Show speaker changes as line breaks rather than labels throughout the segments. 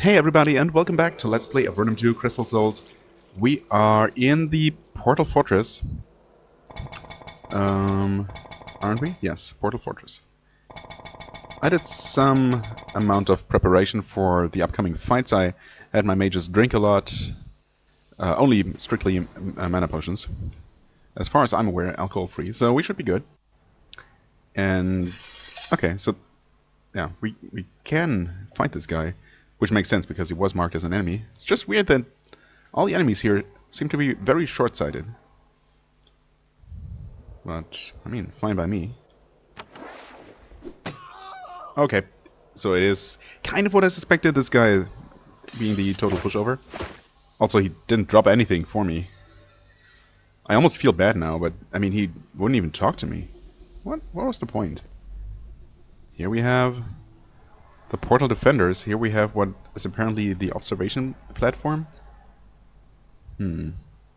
Hey everybody, and welcome back to Let's Play Avernum 2 Crystal Souls. We are in the Portal Fortress. Aren't we? Yes, Portal Fortress. I did some amount of preparation for the upcoming fights. I had my mages drink a lot. Only strictly mana potions. As far as I'm aware, alcohol-free, so we should be good. And... okay, so... yeah, we can fight this guy. Which makes sense, because he was marked as an enemy. It's just weird that all the enemies here seem to be very short-sighted. But, I mean, fine by me. Okay, so it is kind of what I suspected, this guy being the total pushover. Also, he didn't drop anything for me. I almost feel bad now, but, I mean, he wouldn't even talk to me. What was the point? Here we have... the Portal Defenders. Here we have what is apparently the observation platform.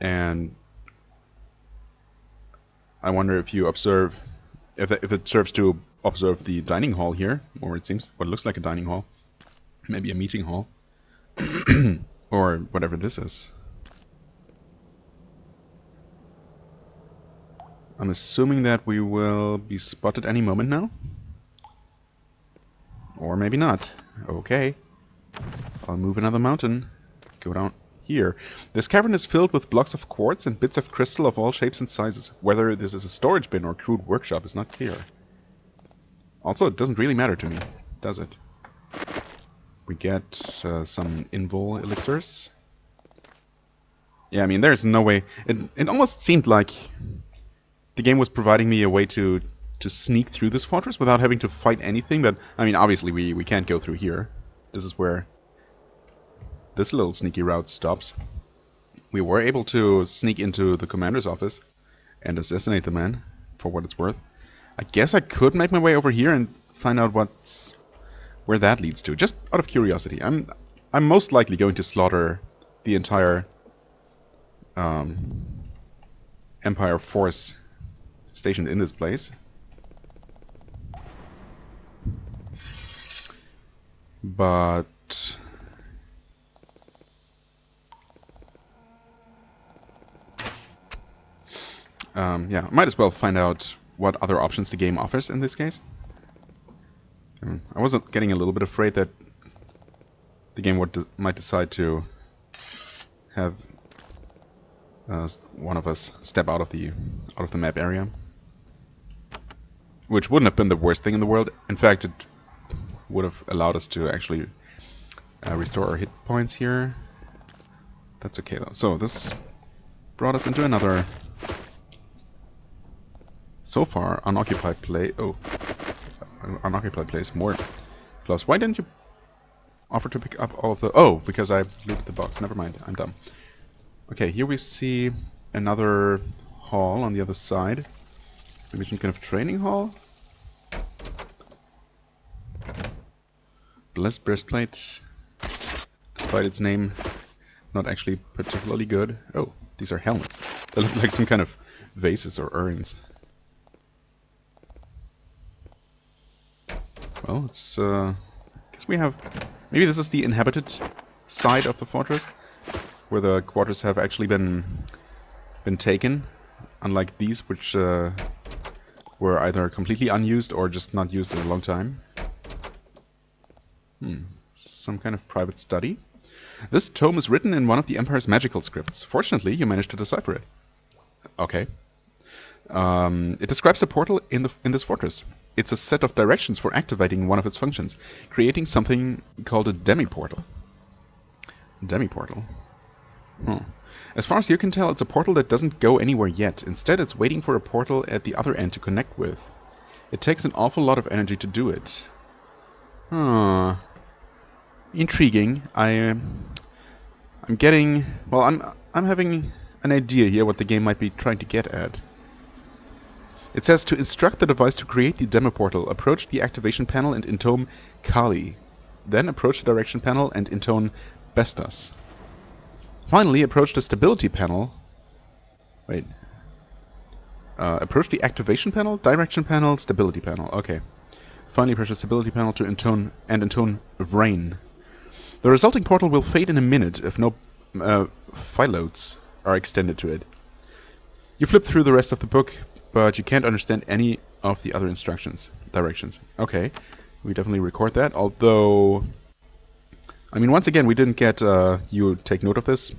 And I wonder if you observe, if it serves to observe the dining hall here, or it seems what looks like a dining hall, maybe a meeting hall, or whatever this is. I'm assuming that we will be spotted any moment now. Or maybe not. Okay. I'll move another mountain. Go down here. This cavern is filled with blocks of quartz and bits of crystal of all shapes and sizes. Whether this is a storage bin or crude workshop is not clear. Also, it doesn't really matter to me, does it? We get some invul elixirs. Yeah, I mean, there's no way... It almost seemed like the game was providing me a way to sneak through this fortress without having to fight anything, but, I mean, obviously we can't go through here. This is where this little sneaky route stops. We were able to sneak into the commander's office and assassinate the man, for what it's worth. I guess I could make my way over here and find out where that leads to, just out of curiosity. I'm most likely going to slaughter the entire Empire force stationed in this place. But yeah, might as well find out what other options the game offers in this case. I was getting a little bit afraid that the game might decide to have one of us step out of the map area, which wouldn't have been the worst thing in the world. In fact, it would have allowed us to actually restore our hit points here. That's okay though. So this brought us into another, so far, unoccupied place. Oh, unoccupied place. More close. Why didn't you offer to pick up all of the... oh, because I looted the box. Never mind. I'm dumb. Okay, here we see another hall on the other side. Maybe some kind of training hall? Blessed breastplate, despite its name, not actually particularly good. Oh, these are helmets. They look like some kind of vases or urns. Well, it's I guess we have... maybe this is the inhabited side of the fortress, where the quarters have actually been taken, unlike these, which were either completely unused or just not used in a long time. Some kind of private study. This tome is written in one of the Empire's magical scripts. Fortunately, you managed to decipher it. Okay. It describes a portal in this fortress. It's a set of directions for activating one of its functions, creating something called a demi-portal. Demi-portal. As far as you can tell, it's a portal that doesn't go anywhere yet. Instead, it's waiting for a portal at the other end to connect with. It takes an awful lot of energy to do it. Intriguing. I'm getting... well, I'm having an idea here what the game might be trying to get at. It says to instruct the device to create the demo portal, approach the activation panel and intone Kali. Then approach the direction panel and intone Bestas. Finally, approach the stability panel. Wait. Approach the activation panel, direction panel, stability panel. Okay. Finally, press the stability panel to intone Vrain. The resulting portal will fade in a minute if no file loads are extended to it. You flip through the rest of the book, but you can't understand any of the other directions. Okay, we definitely record that, although... I mean, once again, we didn't get you take note of this,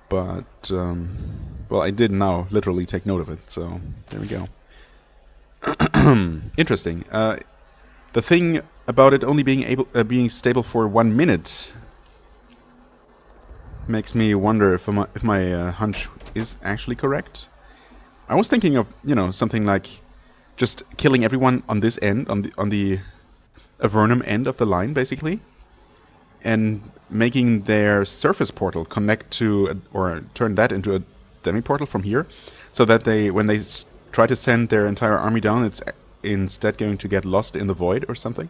but, well, I did now literally take note of it, so there we go. Interesting. The thing about it only being stable for 1 minute makes me wonder if my hunch is actually correct. I was thinking of, you know, something like just killing everyone on this end, on the Avernum end of the line, basically, and making their surface portal connect to, or turn that into a demi-portal from here, so that when they try to send their entire army down, it's instead going to get lost in the void or something.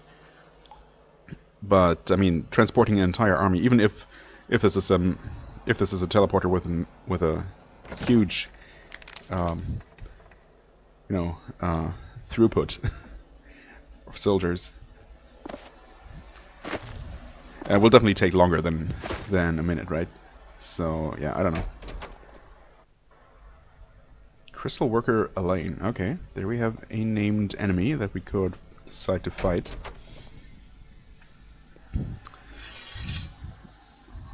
But I mean, transporting an entire army, even if this is a teleporter with a huge throughput of soldiers, will definitely take longer than a minute, right? So yeah, I don't know. Crystal Worker Elaine. Okay, there we have a named enemy that we could decide to fight.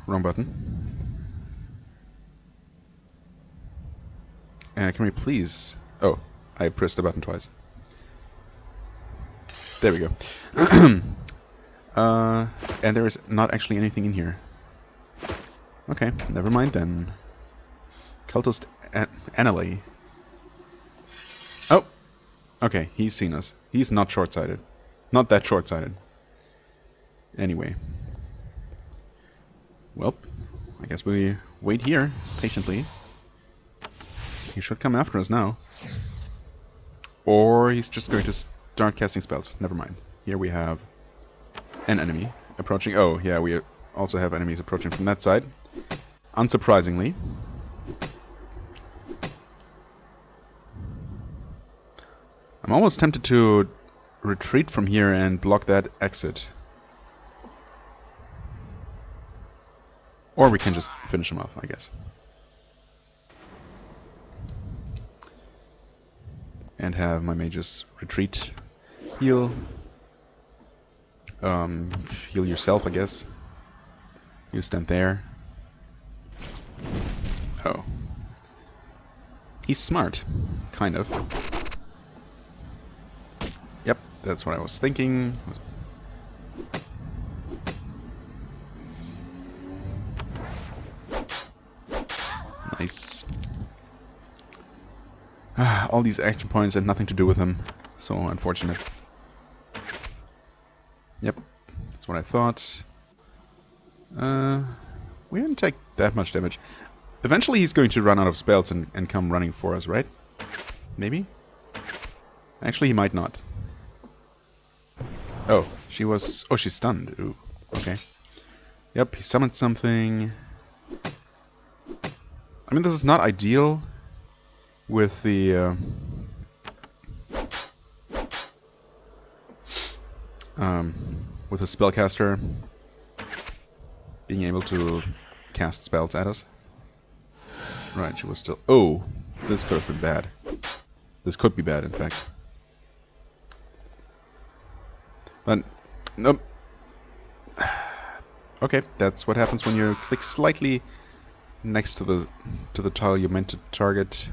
Wrong button. Can we please... Oh, I pressed the button twice. There we go. And there is not actually anything in here. Okay, never mind then. Cultist Annalee. Oh! Okay, he's seen us. He's not short-sighted. Not that short-sighted. Anyway. Well, I guess we wait here, patiently. He should come after us now. Or he's just going to start casting spells. Never mind. Here we have an enemy approaching. Oh, yeah, we also have enemies approaching from that side. Unsurprisingly. I'm almost tempted to retreat from here and block that exit. Or we can just finish him off, I guess. And have my mages retreat. Heal. Heal yourself, I guess. You stand there. Oh. He's smart. Kind of. Yep, that's what I was thinking. Nice. All these action points and nothing to do with them. So unfortunate. Yep, that's what I thought. We didn't take that much damage. Eventually he's going to run out of spells and come running for us, right? Maybe? Actually, he might not. Oh, oh, she's stunned. Ooh, okay. Yep, he summoned something. I mean, this is not ideal with the spellcaster being able to cast spells at us. Right, she was still... Oh, this could have been bad. This could be bad, in fact. But, nope. Okay, that's what happens when you click slightly next to the tile you meant to target.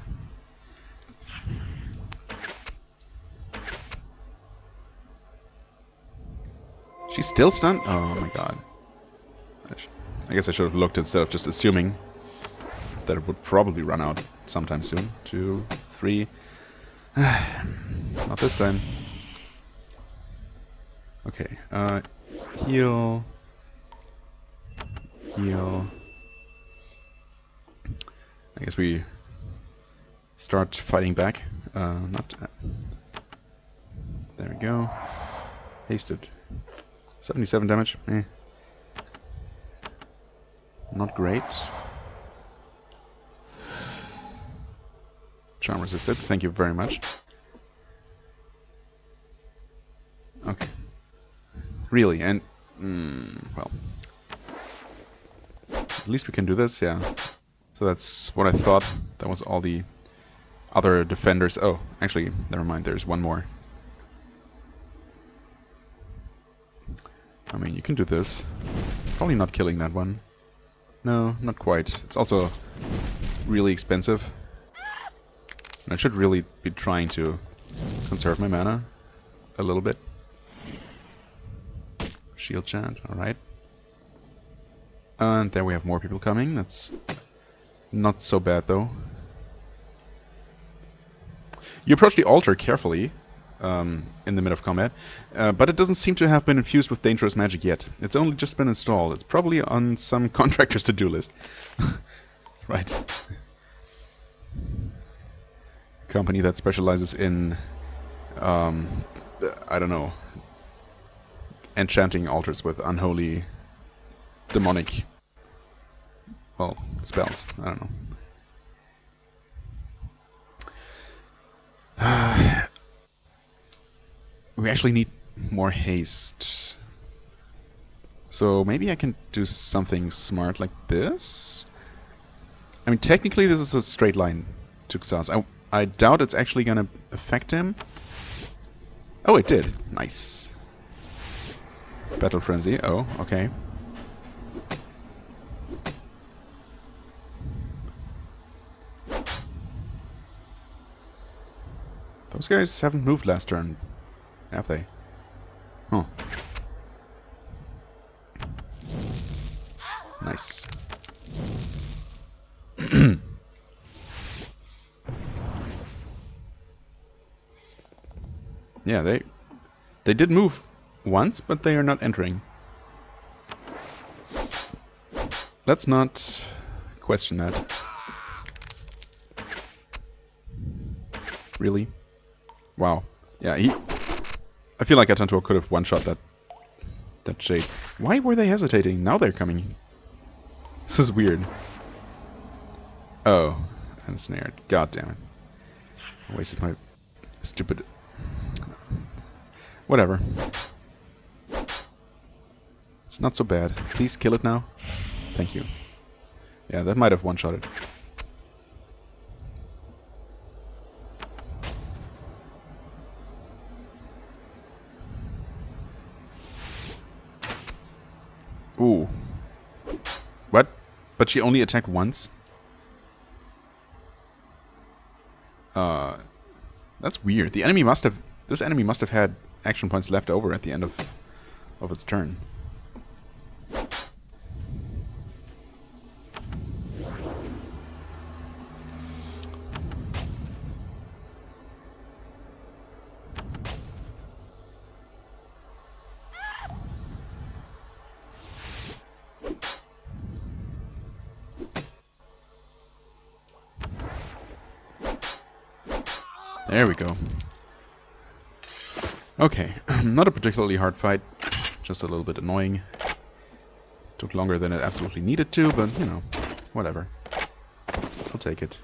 She's still stunned? Oh my god. I guess I should have looked instead of just assuming that it would probably run out sometime soon. 2, 3. Not this time. Okay, heal. Heal. I guess we start fighting back. There we go. Hasted. 77 damage. Eh. Not great. Charm resisted. Thank you very much. Okay. Really, and Well, at least we can do this, yeah. So that's what I thought. That was all the other defenders. Oh, actually, never mind. There's one more. I mean, you can do this. Probably not killing that one. No, not quite. It's also really expensive. And I should really be trying to conserve my mana a little bit. Shield chant, alright. And there we have more people coming. That's not so bad, though. You approach the altar carefully in the mid of combat, but it doesn't seem to have been infused with dangerous magic yet. It's only just been installed. It's probably on some contractor's to-do list. Right. Company that specializes in, I don't know, enchanting altars with unholy, demonic, well, spells. I don't know. We actually need more haste. So maybe I can do something smart like this? I mean, technically this is a straight line to Xas. I doubt it's actually gonna affect him. Oh, it did. Nice. Battle Frenzy. Oh, okay. Those guys haven't moved last turn, have they? Huh. Nice. Yeah, they did move once, but they are not entering. Let's not question that. Really? Wow. Yeah, I feel like Atantor could have one-shot that shade. Why were they hesitating? Now they're coming. This is weird. Oh, ensnared. God damn it. I wasted my stupid... Whatever. It's not so bad. Please kill it now. Thank you. Yeah, that might have one-shotted. Ooh. What? But she only attacked once? That's weird. This enemy must have had action points left over at the end of its turn. There we go. Okay, not a particularly hard fight, just a little bit annoying. Took longer than it absolutely needed to, but, you know, whatever. I'll take it.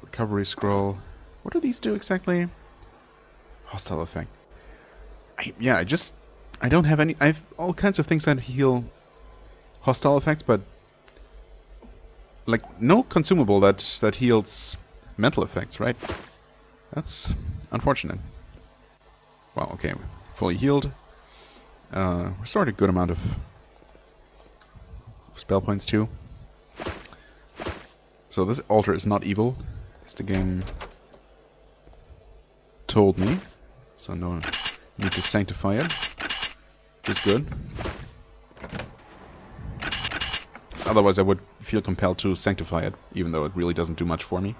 Recovery scroll. What do these do exactly? Hostile effect. I don't have any... I have all kinds of things that heal hostile effects, but... like, no consumable that heals mental effects, right? That's unfortunate. Well, okay, fully healed. Restored a good amount of spell points too. So this altar is not evil, as the game told me. So no need to sanctify it, which is good. So otherwise I would feel compelled to sanctify it, even though it really doesn't do much for me.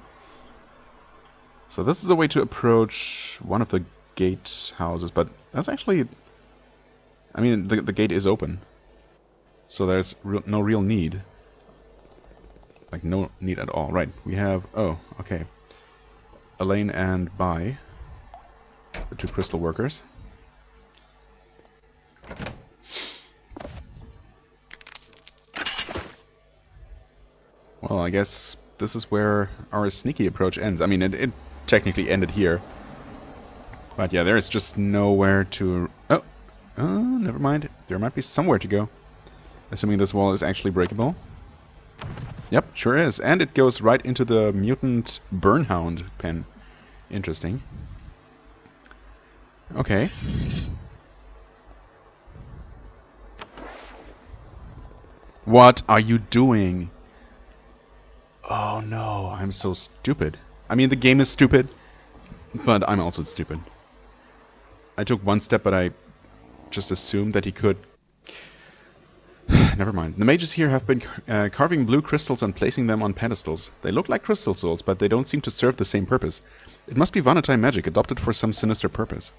So this is a way to approach one of the gate houses, but that's actually... I mean, the gate is open. So there's no real need. Like, no need at all. Right, we have... Oh, okay. Elaine and Bai. The two crystal workers. Well, I guess this is where our sneaky approach ends. I mean, it technically ended here. But yeah, there is just nowhere to... Oh, never mind. There might be somewhere to go. Assuming this wall is actually breakable. Yep, sure is. And it goes right into the mutant Burnhound pen. Interesting. Okay. What are you doing? Oh no, I'm so stupid. I mean, the game is stupid, but I'm also stupid. I took one step, but I just assumed that he could... Never mind. The mages here have been carving blue crystals and placing them on pedestals. They look like crystal souls, but they don't seem to serve the same purpose. It must be Avernite magic, adopted for some sinister purpose.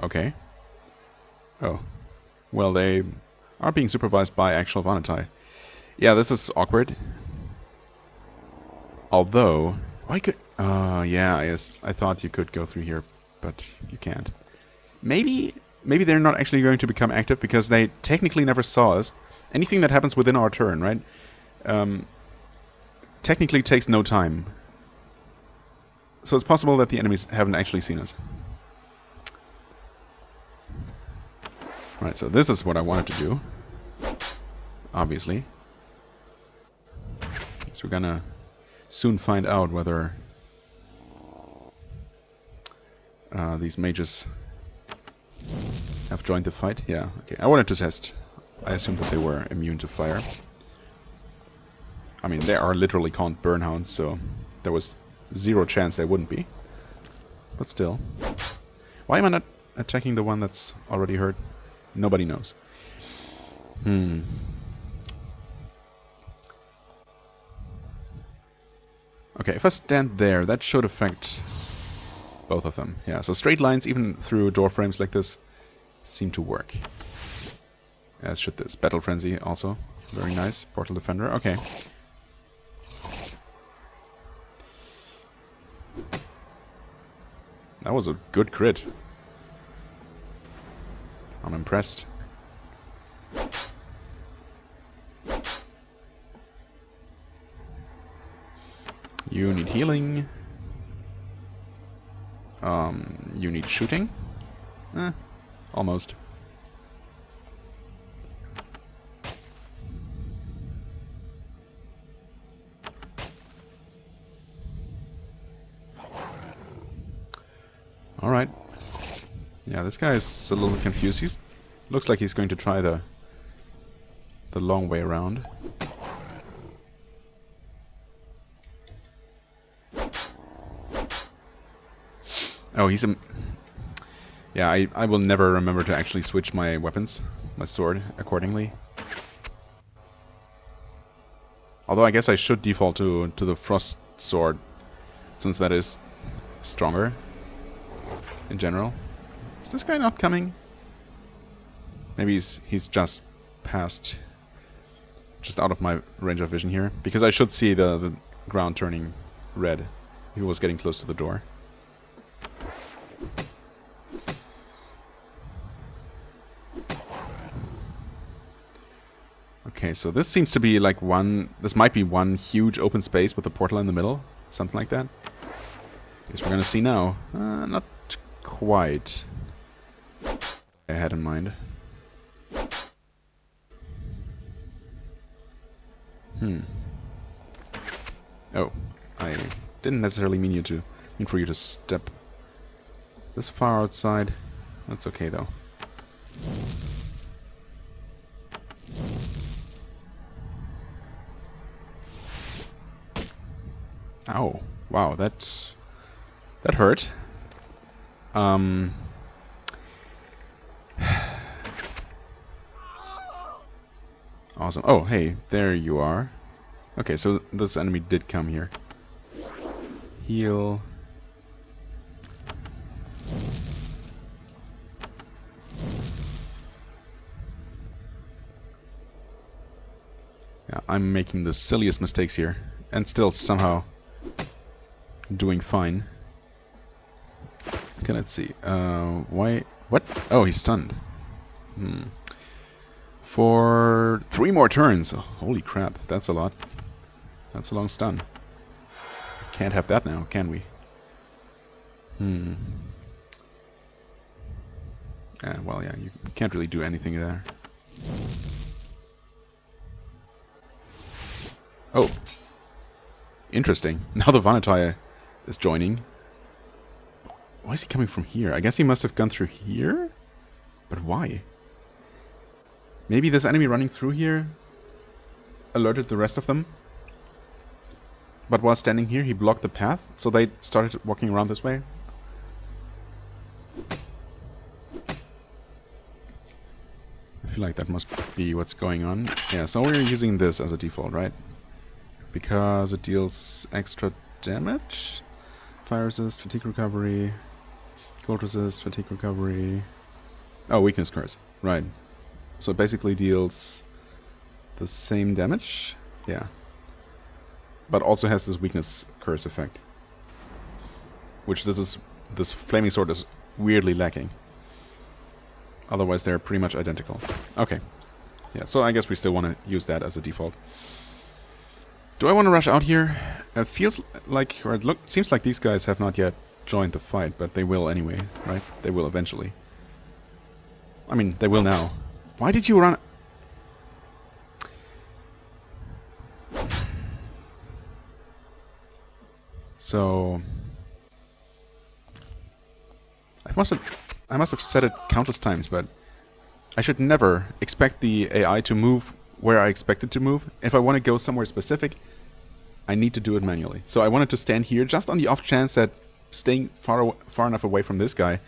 Okay. Oh. Well, they are being supervised by actual Avernite. Yeah, this is awkward. Although... I could... yeah, yes. I thought you could go through here, but you can't. Maybe they're not actually going to become active because they technically never saw us. Anything that happens within our turn, right? Technically takes no time. So it's possible that the enemies haven't actually seen us. Right, so this is what I wanted to do. Obviously. So we're gonna soon find out whether these mages have joined the fight. Yeah, okay. I wanted to test. I assumed that they were immune to fire. I mean, they are literally called Burnhounds, so there was zero chance they wouldn't be. But still. Why am I not attacking the one that's already hurt? Nobody knows. Okay, if I stand there, that should affect both of them. Yeah, so straight lines, even through door frames like this, seem to work. As should this. Battle Frenzy also. Very nice. Portal Defender. Okay. That was a good crit. I'm impressed. You need healing. You need shooting? Almost. Alright. Yeah, this guy is a little confused. He's looks like he's going to try the long way around. Oh, he's a... Yeah, I will never remember to actually switch my weapons, my sword, accordingly. Although I guess I should default to the frost sword, since that is stronger in general. Is this guy not coming? Maybe he's just past, just out of my range of vision here, because I should see the ground turning red. He was getting close to the door. Okay, so this seems to be like one... This might be one huge open space with a portal in the middle. Something like that. Guess we're gonna see now. Not quite I had in mind. Oh, I didn't necessarily mean for you to step this far outside. That's okay though. Ow. Wow, that hurt. Awesome. Oh, hey, there you are. Okay, so this enemy did come here. Heal. Yeah, I'm making the silliest mistakes here, and still somehow doing fine. Okay, let's see. Why? What? Oh, he's stunned. For 3 more turns. Oh, holy crap, that's a lot. That's a long stun. Can't have that now, can we? Well, yeah, you can't really do anything there. Oh. Interesting. Now the Avernite is joining. Why is he coming from here? I guess he must have gone through here? But why? Maybe this enemy running through here alerted the rest of them? But while standing here, he blocked the path, so they started walking around this way? I feel like that must be what's going on. Yeah, so we're using this as a default, right? Because it deals extra damage? Fire resist, fatigue recovery, cold resist, fatigue recovery. Oh, weakness curse. Right. So it basically deals the same damage. Yeah. But also has this weakness curse effect. Which this flaming sword is weirdly lacking. Otherwise they're pretty much identical. Okay. Yeah, so I guess we still want to use that as a default. Do I want to rush out here? It feels like, or it seems like these guys have not yet joined the fight, but they will anyway, right? They will eventually. I mean, they will now. Why did you run? So I must have said it countless times, but I should never expect the AI to move where I expect it to move. If I want to go somewhere specific, I need to do it manually. So I wanted to stand here just on the off chance that staying far enough away from this guy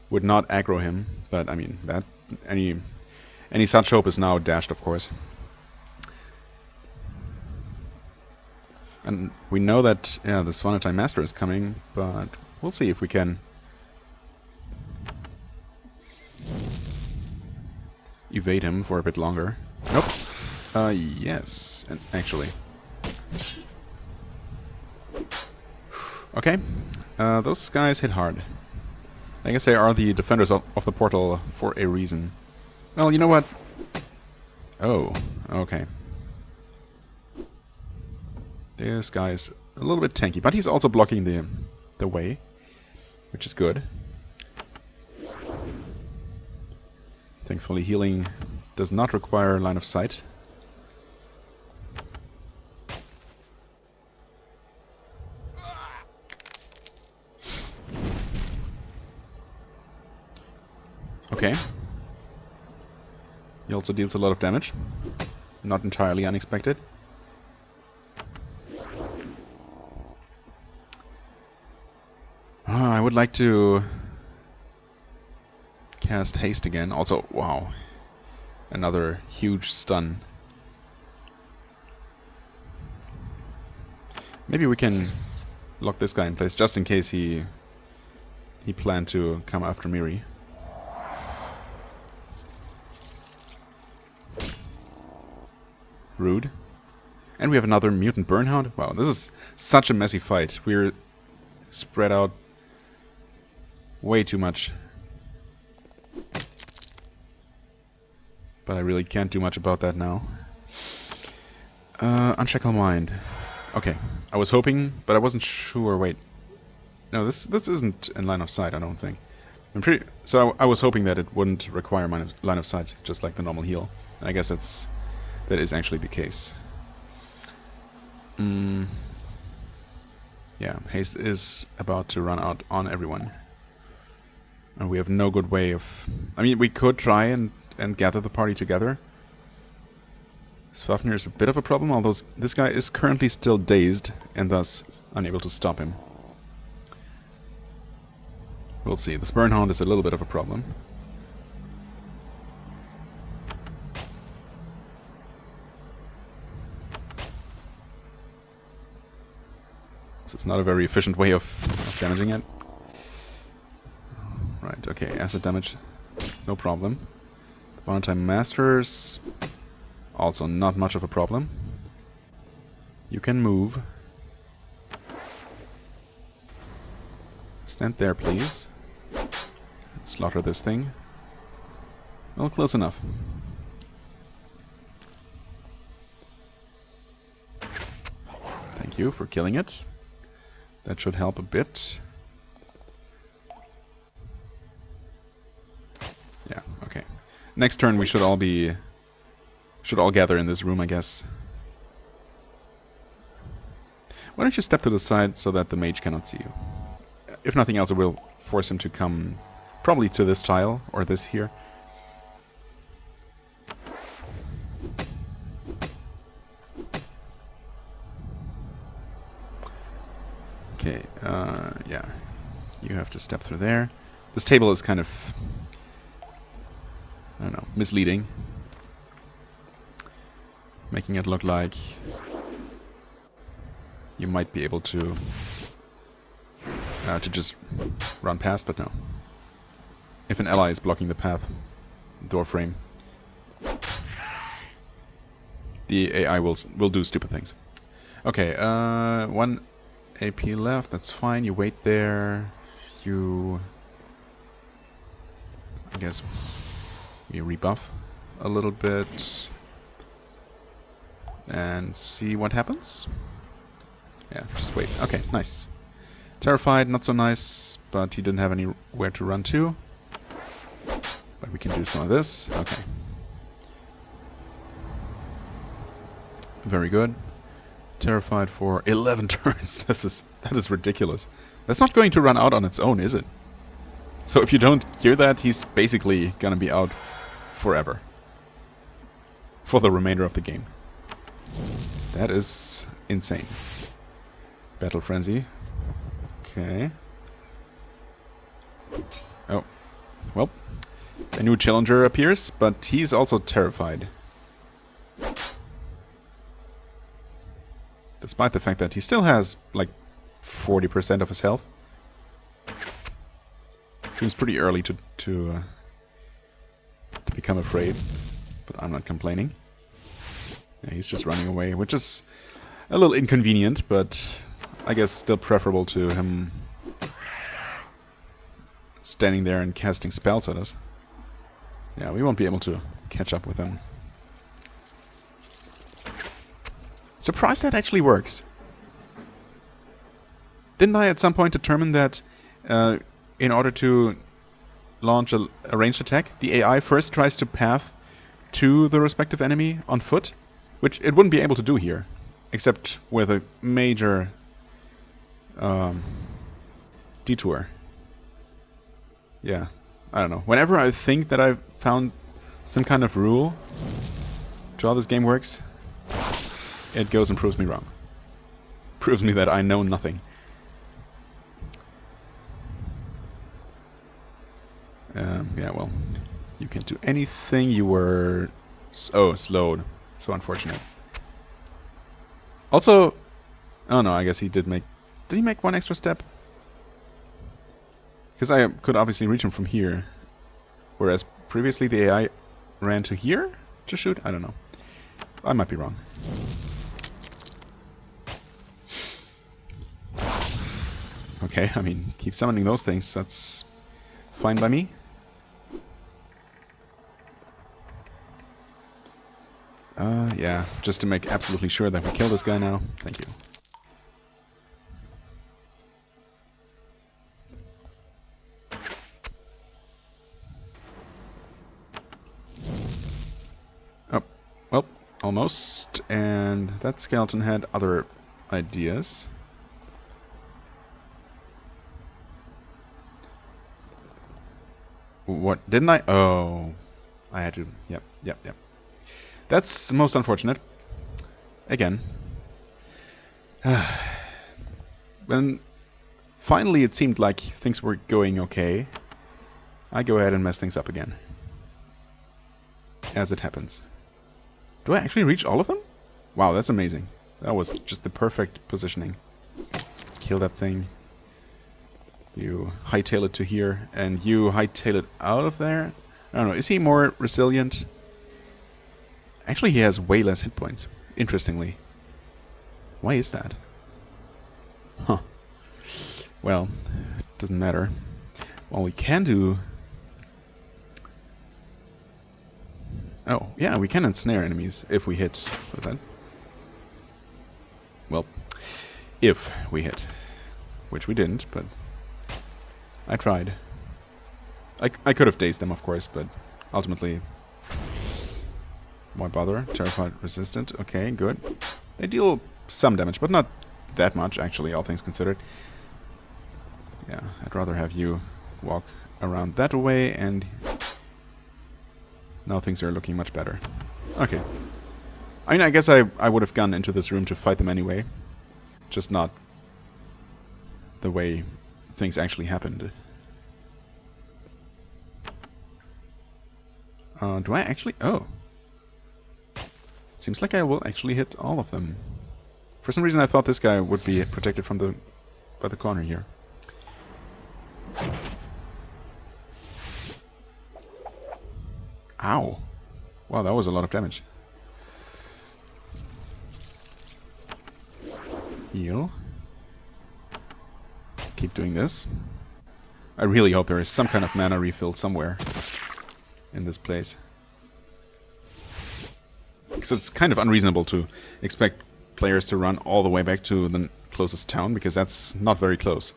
would not aggro him. But I mean, that any such hope is now dashed, of course. And we know that the Avernite Master is coming, but we'll see if we can evade him for a bit longer. Nope. Yes, and actually. Okay, those guys hit hard. I guess they are the defenders of the portal for a reason. Well, you know what? Oh, okay. This guy's a little bit tanky, but he's also blocking the way, which is good. Thankfully, healing does not require line of sight. Okay. He also deals a lot of damage. Not entirely unexpected. I would like to cast haste again. Also, wow. Another huge stun. Maybe we can lock this guy in place just in case he planned to come after Miri. Rude. And we have another mutant burnhound. Wow, this is such a messy fight. We're spread out way too much. But I really can't do much about that now. Unshackle Mind. Okay, I was hoping, but I wasn't sure. Wait, no, this isn't in line of sight. I don't think. So I was hoping that it wouldn't require line of sight, just like the normal heal. And I guess that is actually the case. Yeah, haste is about to run out on everyone. And we have no good way of... I mean, we could try and gather the party together. Svafnir is a bit of a problem, although this guy is currently still dazed and thus unable to stop him. We'll see. The Spurnhound is a little bit of a problem. This is not a very efficient way of damaging it. Right, okay, acid damage, no problem. Avernite Masters, also not much of a problem. You can move. Stand there, please. Slaughter this thing. Well, close enough. Thank you for killing it. That should help a bit. Next turn we should all gather in this room, I guess. Why don't you step to the side so that the mage cannot see you? If nothing else, it will force him to come probably to this tile or this here. Okay, yeah. You have to step through there. This table is kind of, I don't know, misleading. Making it look like you might be able to just run past, but no. If an ally is blocking the path, door frame, the AI will do stupid things. Okay, 1 AP left, that's fine. You wait there. You, I guess, you rebuff a little bit and see what happens. Yeah, just wait. Okay, nice. Terrified, not so nice, but he didn't have anywhere to run to. But we can do some of this. Okay. Very good. Terrified for 11 turns. That is ridiculous. That's not going to run out on its own, is it? So if you don't hear that, he's basically gonna be out forever. For the remainder of the game. That is insane. Battle Frenzy. Okay. Oh. Well. A new challenger appears, but he's also terrified. Despite the fact that he still has, like, 40% of his health. Seems pretty early to become afraid, but I'm not complaining. Yeah, he's just running away, which is a little inconvenient, but I guess still preferable to him standing there and casting spells at us. Yeah, we won't be able to catch up with him. Surprised that actually works. Didn't I at some point determine that in order to launch a ranged attack, the AI first tries to path to the respective enemy on foot? Which it wouldn't be able to do here, except with a major detour. Yeah, I don't know. Whenever I think that I've found some kind of rule to how this game works, it goes and proves me wrong. Proves me that I know nothing. Yeah, well, you can't do anything. You were slowed. So unfortunate. Also, oh no, I guess he did make. Did he make one extra step? Because I could obviously reach him from here, whereas previously the AI ran to here to shoot. I don't know. I might be wrong. Okay, I mean, keep summoning those things. That's fine by me. Yeah, just to make absolutely sure that we kill this guy now. Thank you. Oh, well, almost. And that skeleton had other ideas. What? Didn't I? Oh, I had to. Yep. That's most unfortunate. Again. When finally it seemed like things were going okay, I go ahead and mess things up again. As it happens. Do I actually reach all of them? Wow, that's amazing. That was just the perfect positioning. Kill that thing. You hightail it to here, and you hightail it out of there. I don't know, is he more resilient? Actually, he has way less hit points, interestingly. Why is that? Huh. Well, doesn't matter. Well, we can do... Oh, yeah, we can ensnare enemies if we hit with that. Well, if we hit. Which we didn't, but... I tried. I could have dazed them, of course, but ultimately Why bother? Terrified resistant. Okay, good. They deal some damage, but not that much, actually, all things considered. Yeah, I'd rather have you walk around that way, and now things are looking much better. Okay. I mean, I guess I would have gone into this room to fight them anyway. Just not the way things actually happened. Do I actually... Oh. Seems like I will actually hit all of them. For some reason I thought this guy would be protected from the... by the corner here. Ow. Wow, that was a lot of damage. Heal. Keep doing this. I really hope there is some kind of mana refill somewhere in this place. Because it's kind of unreasonable to expect players to run all the way back to the closest town, because that's not very close.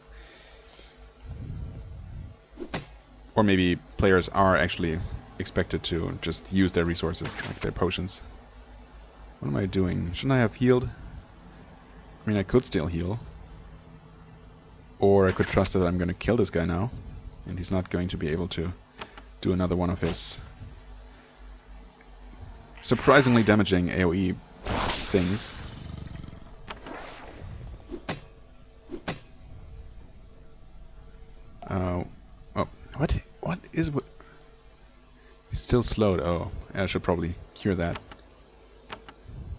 Or maybe players are actually expected to just use their resources, like their potions. What am I doing? Shouldn't I have healed? I mean, I could still heal. Or I could trust that I'm going to kill this guy now, and he's not going to be able to do another one of his surprisingly damaging AoE things. Oh, what is... He's still slowed. Oh, I should probably cure that.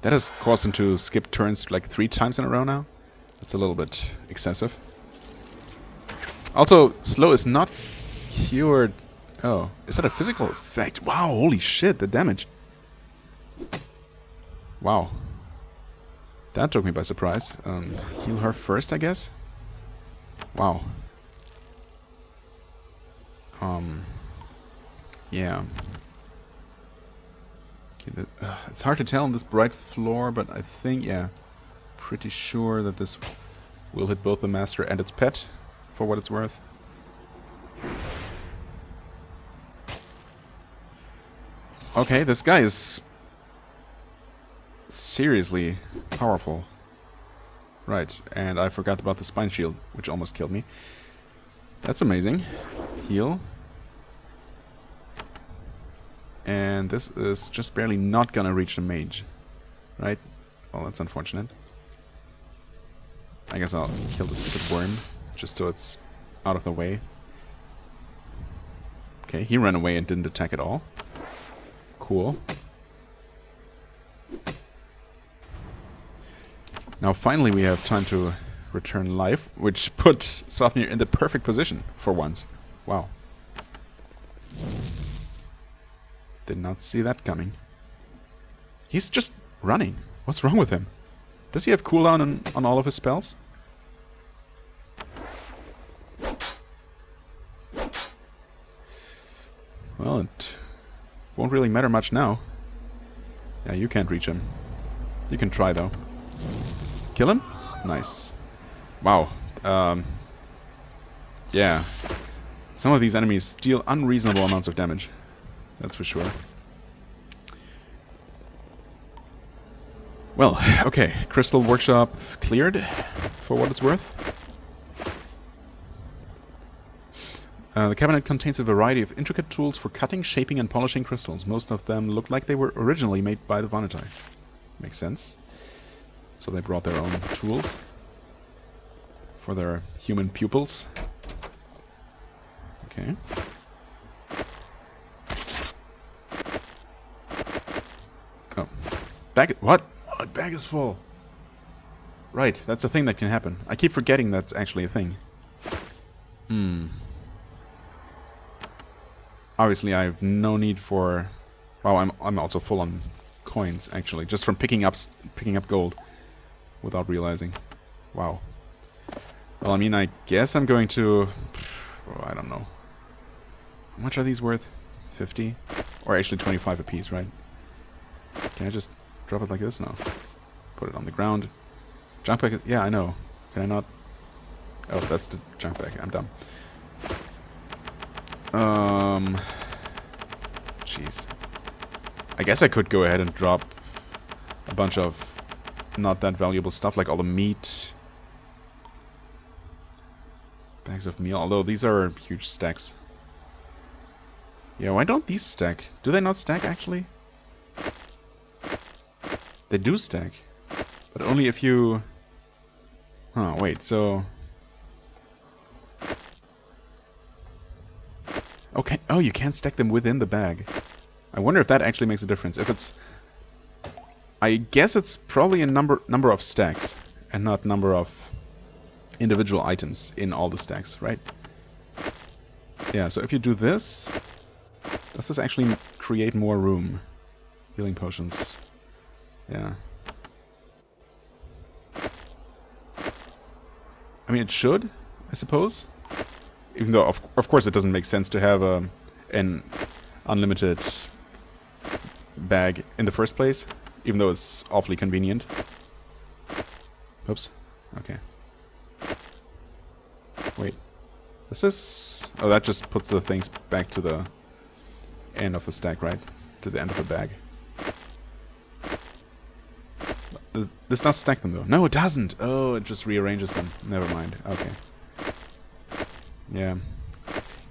That has caused him to skip turns like 3 times in a row now. That's a little bit excessive. Also, slow is not cured. Oh, is that a physical effect? Wow, holy shit, the damage. Wow. That took me by surprise. Heal her first, I guess? Wow. Yeah. Okay, it's hard to tell on this bright floor, but I think, yeah, pretty sure that this will hit both the master and its pet, for what it's worth. Okay, this guy is seriously powerful. Right, and I forgot about the spine shield, which almost killed me. That's amazing. Heal. And this is just barely not gonna reach the mage. Right? Well, that's unfortunate. I guess I'll kill the stupid worm, just so it's out of the way. Okay, he ran away and didn't attack at all. Cool. Now finally we have time to return life, which puts Svafnir in the perfect position for once. Wow. Did not see that coming. He's just running. What's wrong with him? Does he have cooldown on all of his spells? Well, it won't really matter much now. Yeah, you can't reach him. You can try though. Kill him? Nice. Wow. Yeah. Some of these enemies deal unreasonable amounts of damage. That's for sure. Well, okay. Crystal Workshop cleared, for what it's worth. The cabinet contains a variety of intricate tools for cutting, shaping, and polishing crystals. Most of them look like they were originally made by the Avernite. Makes sense. So they brought their own tools for their human pupils. Okay. Oh. Bag... What? Oh, bag is full. Right, that's a thing that can happen. I keep forgetting that's actually a thing. Obviously, I have no need for... Wow, I'm also full on coins, actually, just from picking up gold without realizing. Wow. Well, I mean, I guess I'm going to... Oh, I don't know. How much are these worth? 50? Or actually 25 apiece, right? Can I just drop it like this? No. Put it on the ground. Junk pack... Yeah, I know. Can I not... Oh, that's the junk pack. I'm dumb. Jeez. I guess I could go ahead and drop a bunch of not that valuable stuff, like all the meat. Bags of meal, although these are huge stacks. Yeah, why don't these stack? Do they not stack, actually? They do stack. But only if you... Oh, wait, so... Okay. Oh, you can't stack them within the bag. I wonder if that actually makes a difference. If it's... I guess it's probably a number of stacks, and not number of individual items in all the stacks, right? Yeah, so if you do this... Does this actually create more room? Healing potions. Yeah. I mean, it should, I suppose. Even though, of course, it doesn't make sense to have an unlimited bag in the first place. Even though it's awfully convenient. Oops. Okay. Wait. Is this... Oh, that just puts the things back to the end of the stack, right? To the end of the bag. This does stack them, though. No, it doesn't! Oh, it just rearranges them. Never mind. Okay. Yeah.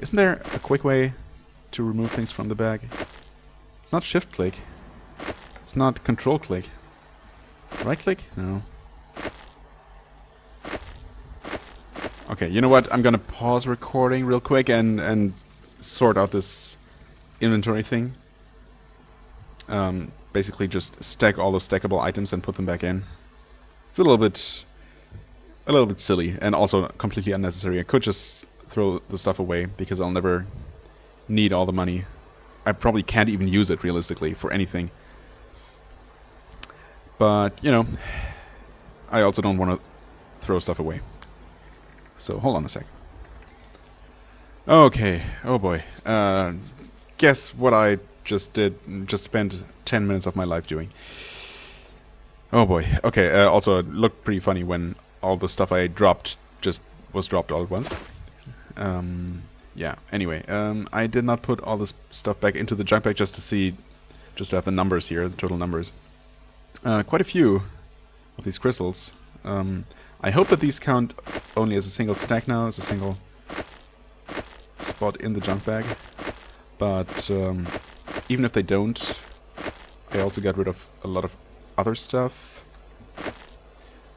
Isn't there a quick way to remove things from the bag? It's not shift-click. It's not control-click. Right-click? No. Okay, you know what? I'm gonna pause recording real quick and sort out this inventory thing. Basically just stack all the stackable items and put them back in. It's a little bit silly and also completely unnecessary. I could just throw the stuff away because I'll never need all the money. I probably can't even use it realistically for anything. But, you know, I also don't want to throw stuff away. So, hold on a sec. Okay, oh boy. Guess what I just did, just spent 10 minutes of my life doing. Oh boy. Okay, also it looked pretty funny when all the stuff I dropped just was dropped all at once. Yeah, anyway, I did not put all this stuff back into the junk bag just to have the numbers here, the total numbers. Quite a few of these crystals. I hope that these count only as a single stack now, as a single spot in the junk bag. But even if they don't, I also got rid of a lot of other stuff.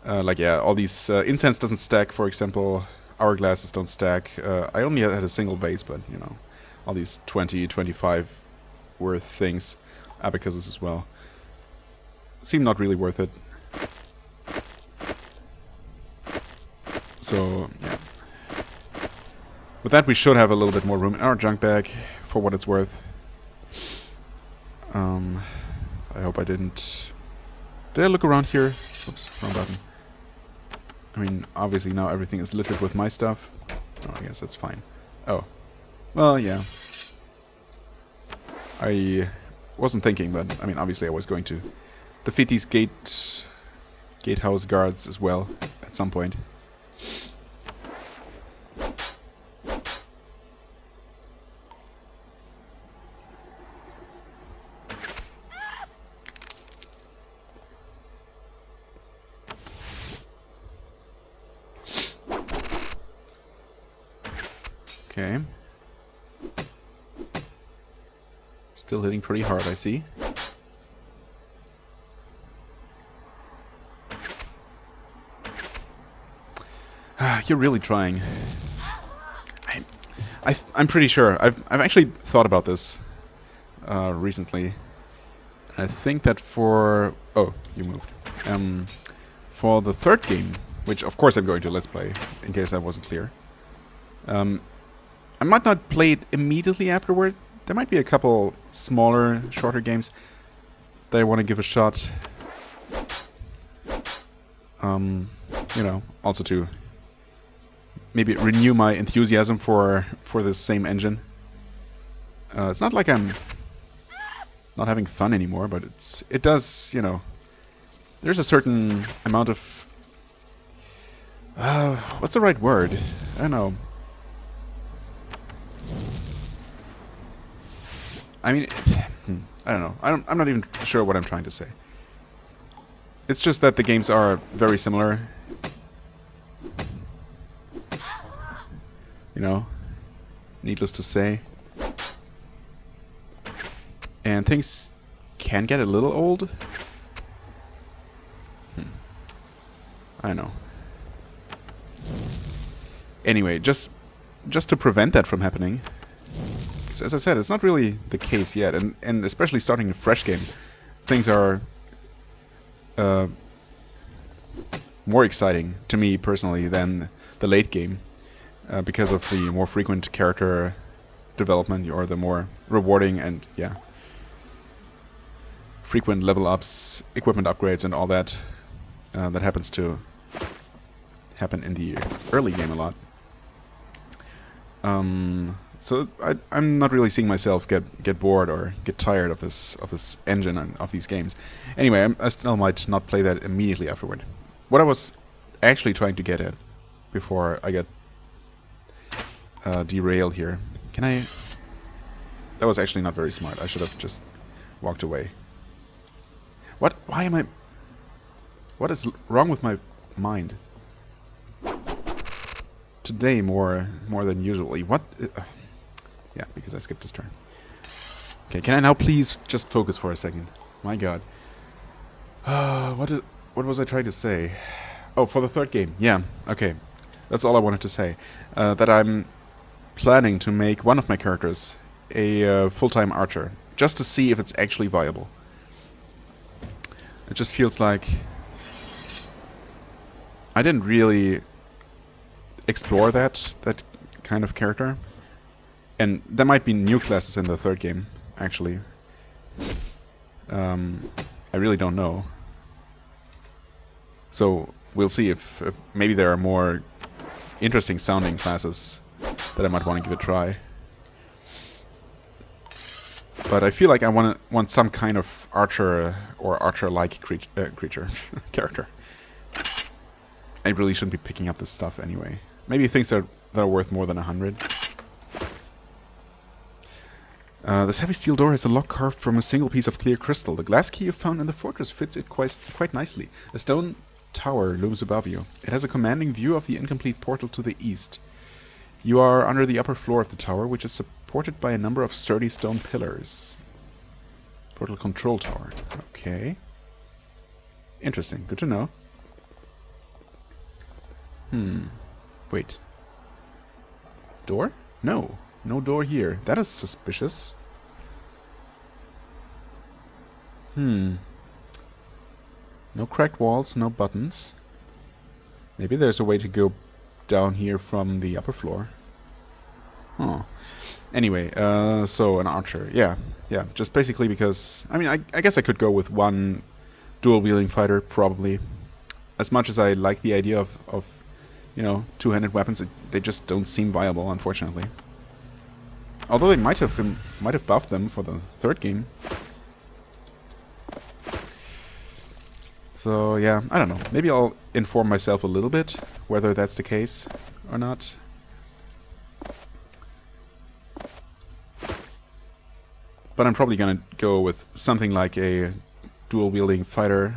Like, yeah, all these incense doesn't stack, for example. Hourglasses don't stack. I only had a single vase, but, you know, all these 20, 25 worth things. Abacuses as well. Seem not really worth it. So, yeah. With that, we should have a little bit more room in our junk bag, for what it's worth. I hope I didn't... Did I look around here? Oops, wrong button. I mean, obviously now everything is littered with my stuff. Oh, I guess that's fine. Oh. Well, yeah. I wasn't thinking, but, I mean, obviously I was going to defeat these gatehouse guards as well, at some point. Okay. Still hitting pretty hard, I see. You're really trying. I'm pretty sure. I've actually thought about this recently. I think that for... Oh, you moved. For the third game, which of course I'm going to Let's Play, in case that wasn't clear. I might not play it immediately afterward. There might be a couple smaller, shorter games that I want to give a shot. You know, also to maybe renew my enthusiasm for this same engine. It's not like I'm not having fun anymore, but it does, you know, there's a certain amount of what's the right word? I don't know. I mean, I don't know. I'm not even sure what I'm trying to say. It's just that the games are very similar. You know, needless to say. And things can get a little old. I know. Anyway, just to prevent that from happening, because as I said, it's not really the case yet, and especially starting a fresh game, things are more exciting to me personally than the late game, because of the more frequent character development or the more rewarding and frequent level ups, equipment upgrades, and all that that happens to happen in the early game a lot. So I'm not really seeing myself get bored or get tired of this engine and of these games. Anyway, I still might not play that immediately afterward. What I was actually trying to get at before I get derailed here. Can I? That was actually not very smart. I should have just walked away. What? Why am I? What is wrong with my mind? Today more than usually. What? Yeah, because I skipped this turn. Okay, can I now please just focus for a second? My God. What was I trying to say? Oh, for the third game. Yeah. Okay, that's all I wanted to say. That I'm planning to make one of my characters a full-time archer, just to see if it's actually viable. It just feels like I didn't really explore that kind of character, and there might be new classes in the third game. Actually, I really don't know. So we'll see if maybe there are more interesting sounding classes that I might want to give a try. But I feel like I want some kind of archer or archer-like creature character. I really shouldn't be picking up this stuff anyway. Maybe things that are worth more than 100. This heavy steel door has a lock carved from a single piece of clear crystal. The glass key you found in the fortress fits it quite nicely. A stone tower looms above you. It has a commanding view of the incomplete portal to the east. You are under the upper floor of the tower, which is supported by a number of sturdy stone pillars. Portal control tower. Okay. Interesting. Good to know. Wait. Door? No. No door here. That is suspicious. No cracked walls, no buttons. Maybe there's a way to go down here from the upper floor. Oh. Anyway, so an archer. Yeah, just basically because... I mean, I guess I could go with one dual-wielding fighter, probably. As much as I like the idea of you know, two-handed weapons, they just don't seem viable, unfortunately. Although they might have buffed them for the third game. So yeah, I don't know. Maybe I'll inform myself a little bit whether that's the case or not. But I'm probably gonna go with something like a dual-wielding fighter,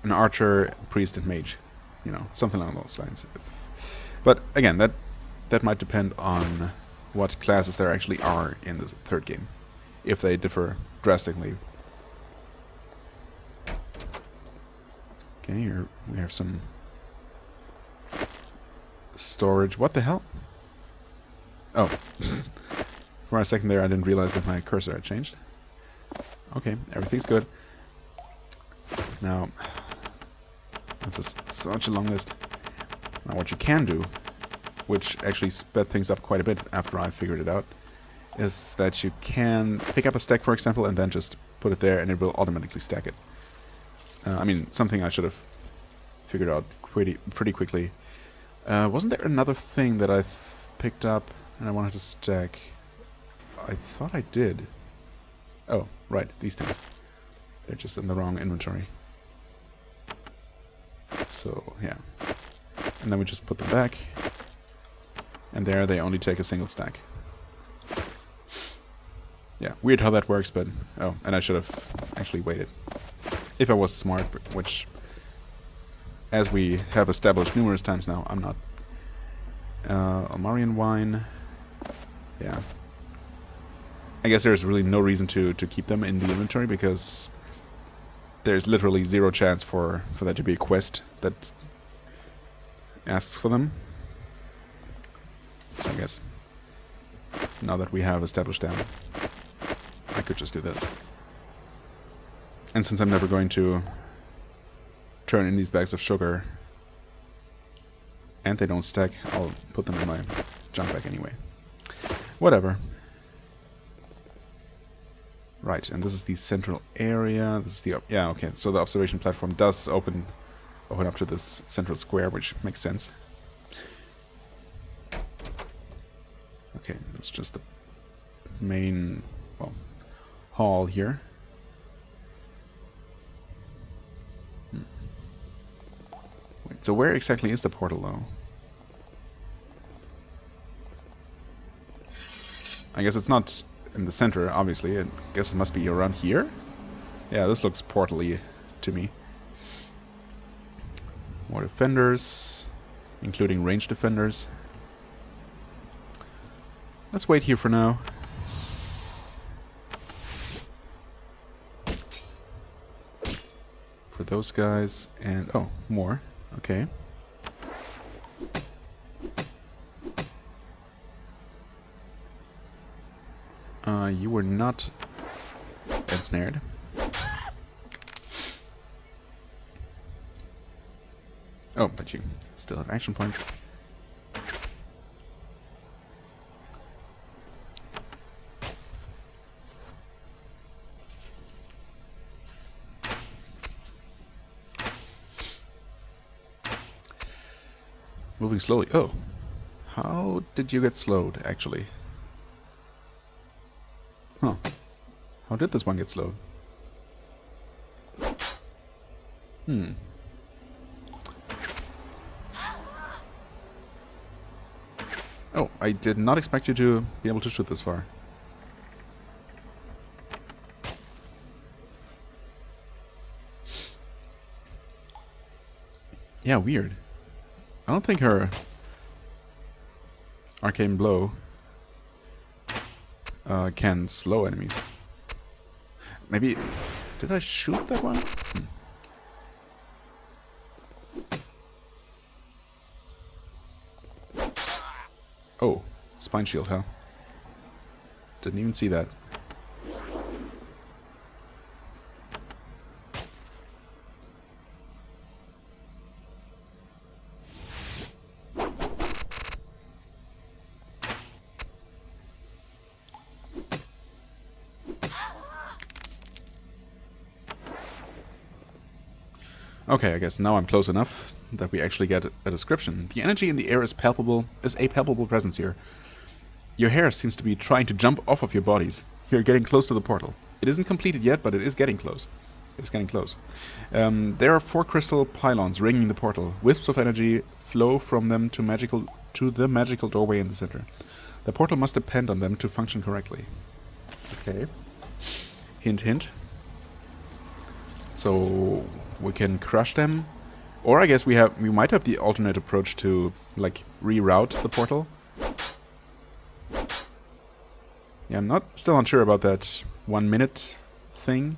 an archer, priest, and mage. You know, something along those lines. But again, that might depend on what classes there actually are in the third game, if they differ drastically. Okay, here we have some storage. What the hell? Oh, for a second there I didn't realize that my cursor had changed. Okay, everything's good. Now, this is such a long list. Now what you can do, which actually sped things up quite a bit after I figured it out, is that you can pick up a stack, for example, and then just put it there and it will automatically stack it. I mean, something I should have figured out pretty quickly. Wasn't there another thing that I picked up and I wanted to stack? I thought I did. Oh, right, these things. They're just in the wrong inventory. So, yeah. And then we just put them back. And there they only take a single stack. Yeah, weird how that works, but... Oh, and I should have actually waited. If I was smart, which... As we have established numerous times now, I'm not. Almarian wine. Yeah. I guess there's really no reason to keep them in the inventory, because there's literally zero chance for that to be a quest that asks for them. So I guess now that we have established them, I could just do this. And since I'm never going to turn in these bags of sugar, and they don't stack, I'll put them in my junk bag anyway. Whatever. Right, and this is the central area. This is the yeah, okay. So the observation platform does open up to this central square, which makes sense. Okay, that's just the main, well, hall here. Wait, so where exactly is the portal, though? I guess it's not in the center, obviously. I guess it must be around here? Yeah, this looks portal-y to me. More defenders, including ranged defenders. Let's wait here for now. For those guys, and oh, more. Okay. You were not ensnared. Oh, but you still have action points. Moving slowly. Oh. How did you get slowed, actually? Huh. How did this one get slowed? Hmm. Oh, I did not expect you to be able to shoot this far. Yeah, weird. I don't think her arcane blow can slow enemies. Maybe... Did I shoot that one? Oh, spine shield, huh? Didn't even see that. Okay, I guess now I'm close enough that we actually get a description. The energy in the air is a palpable presence here. Your hair seems to be trying to jump off of your bodies. You're getting close to the portal. It isn't completed yet, but it is getting close. It's getting close. There are 4 crystal pylons ringing the portal. Wisps of energy flow from them to the magical doorway in the center. The portal must depend on them to function correctly. Okay. Hint, hint. So we can crush them, or I guess we might have the alternate approach to like reroute the portal. Yeah, I'm still unsure about that 1 minute thing.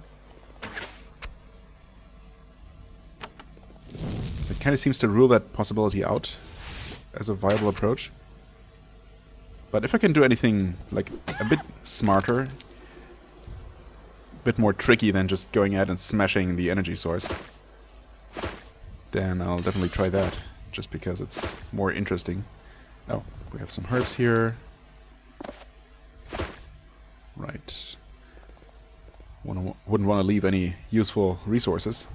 It kind of seems to rule that possibility out as a viable approach. But if I can do anything like a bit smarter, bit more tricky than just going out and smashing the energy source, then I'll definitely try that, just because it's more interesting. Oh, we have some herbs here. Right. Wouldn't want to leave any useful resources.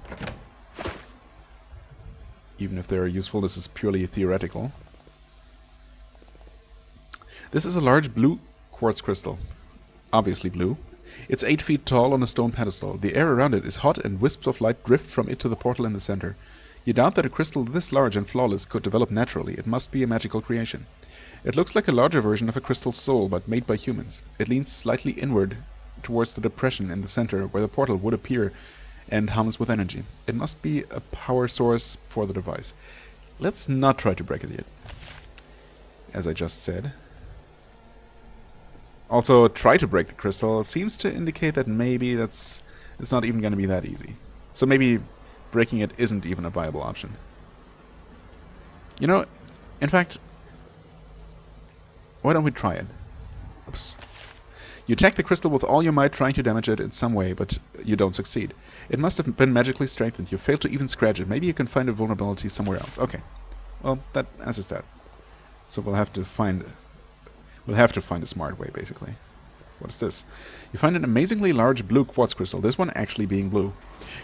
Even if they're useful, this is purely theoretical. This is a large blue quartz crystal. Obviously blue. It's 8 feet tall on a stone pedestal. The air around it is hot and wisps of light drift from it to the portal in the center. You doubt that a crystal this large and flawless could develop naturally. It must be a magical creation. It looks like a larger version of a crystal soul, but made by humans. It leans slightly inward towards the depression in the center where the portal would appear and hums with energy. It must be a power source for the device. Let's not try to break it yet, as I just said. Also, try to break the crystal seems to indicate that maybe it's not even going to be that easy. So maybe breaking it isn't even a viable option. You know, in fact, why don't we try it? Oops. You attack the crystal with all your might, trying to damage it in some way, but you don't succeed. It must have been magically strengthened. You failed to even scratch it. Maybe you can find a vulnerability somewhere else. Okay. Well, that answers that. So we'll have to find a smart way, basically. What is this? You find an amazingly large blue quartz crystal. This one actually being blue.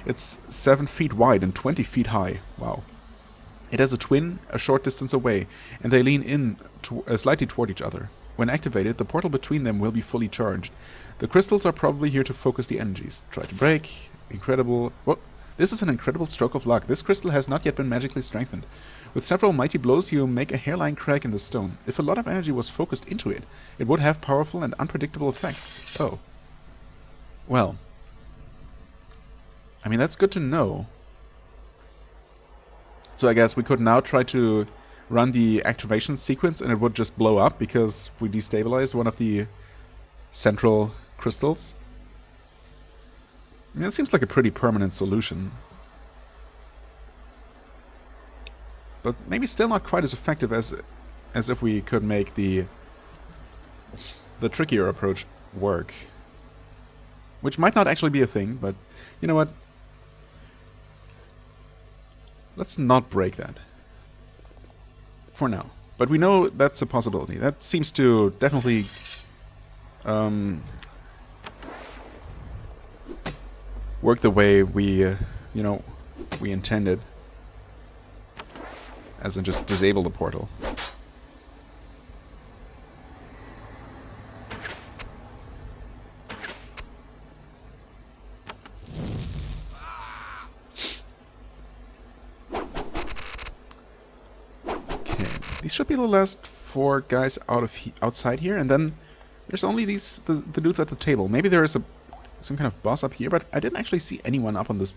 It's 7 feet wide and 20 feet high. Wow. It has a twin a short distance away, and they lean in slightly toward each other. When activated, the portal between them will be fully charged. The crystals are probably here to focus the energies. Try to break. Incredible. Whoa. This is an incredible stroke of luck. This crystal has not yet been magically strengthened. With several mighty blows, you make a hairline crack in the stone. If a lot of energy was focused into it, it would have powerful and unpredictable effects. Oh. Well. I mean, that's good to know. So I guess we could now try to run the activation sequence and it would just blow up because we destabilized one of the central crystals. I mean, it seems like a pretty permanent solution. But maybe still not quite as effective as if we could make the trickier approach work. Which might not actually be a thing, but you know what? Let's not break that. For now. But we know that's a possibility. That seems to definitely work the way we intended. As in just disable the portal. These should be the last 4 guys outside here, and then there's only the dudes at the table. Maybe there is some kind of boss up here, but I didn't actually see anyone up on this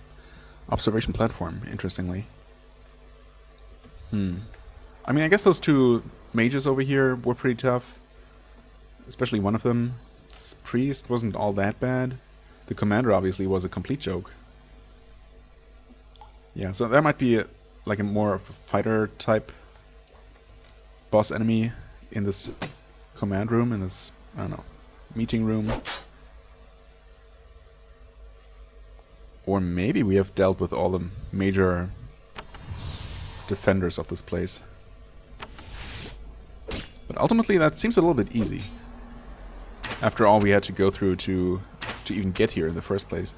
observation platform, interestingly. I mean, I guess those 2 mages over here were pretty tough. Especially one of them. This priest wasn't all that bad. The commander obviously was a complete joke. Yeah, so that might be like a more of a fighter type boss enemy in this command room, in this, I don't know, meeting room. Or maybe we have dealt with all the major defenders of this place. But ultimately that seems a little bit easy. After all we had to go through to even get here in the first place.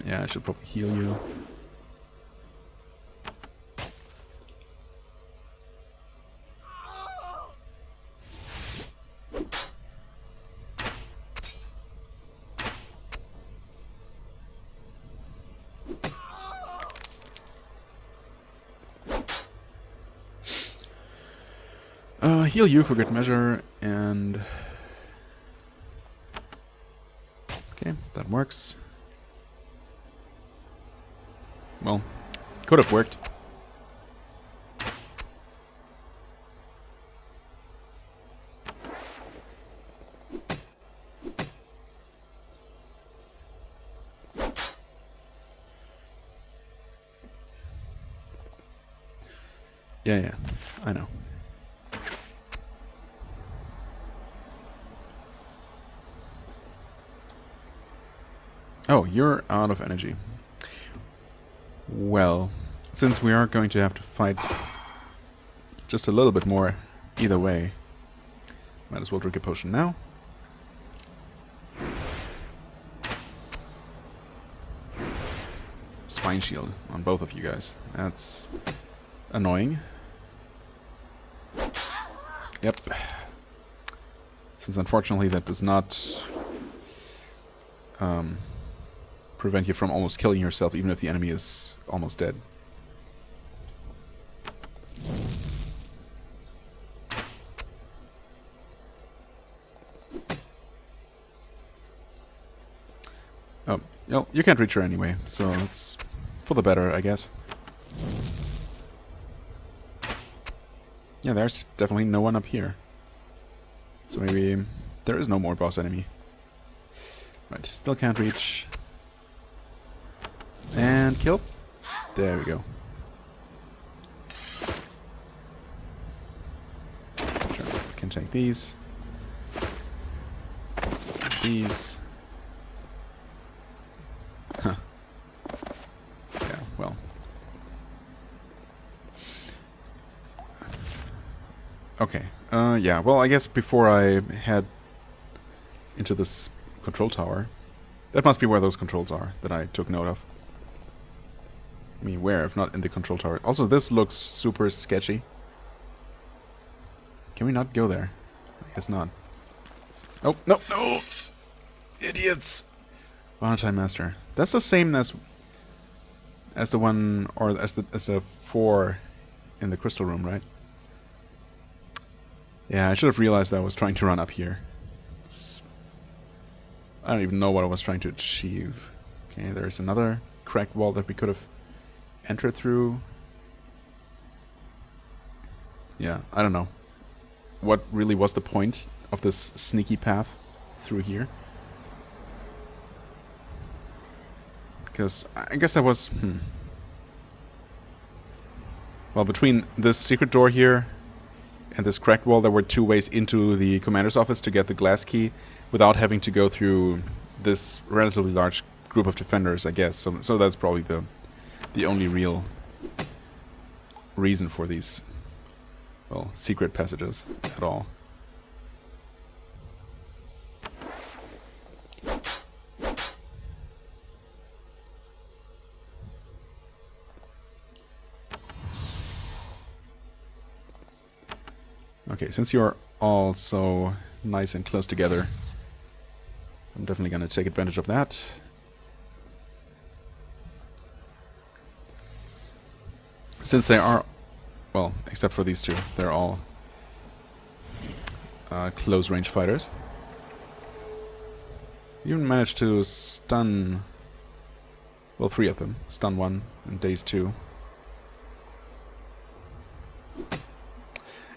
Yeah, I should probably heal you. Heal you for good measure, and okay, that works. Well, could have worked. Yeah, I know. Oh, you're out of energy. Well, since we are going to have to fight just a little bit more either way, might as well drink a potion now. Spine shield on both of you guys. That's annoying. Yep. Since unfortunately that does not prevent you from almost killing yourself, even if the enemy is almost dead. Oh, well, you can't reach her anyway, so it's for the better, I guess. Yeah, there's definitely no one up here. So maybe there is no more boss enemy. Right, still can't reach. And kill. There we go. Sure, can take these. These. Huh. Yeah, well. Okay. Yeah, well, I guess before I head into this control tower, that must be where those controls are that I took note of. I mean, where, if not in the control tower? Also, this looks super sketchy. Can we not go there? I guess not. Oh, no, no! Idiots! Avernite Master. That's the same as the one, or as the 4 in the crystal room, right? Yeah, I should have realized that I was trying to run up here. I don't even know what I was trying to achieve. Okay, there's another cracked wall that we could have entered through. Yeah, I don't know. What really was the point of this sneaky path through here? Because I guess that was... Well, between this secret door here and this cracked wall, there were 2 ways into the commander's office to get the glass key without having to go through this relatively large group of defenders, I guess. So that's probably the only real reason for these, well, secret passages at all. Okay, since you're all so nice and close together, I'm definitely going to take advantage of that. Since they are, well, except for these 2, they're all close range fighters. You even managed to stun, well, 3 of them. Stun 1 and daze 2.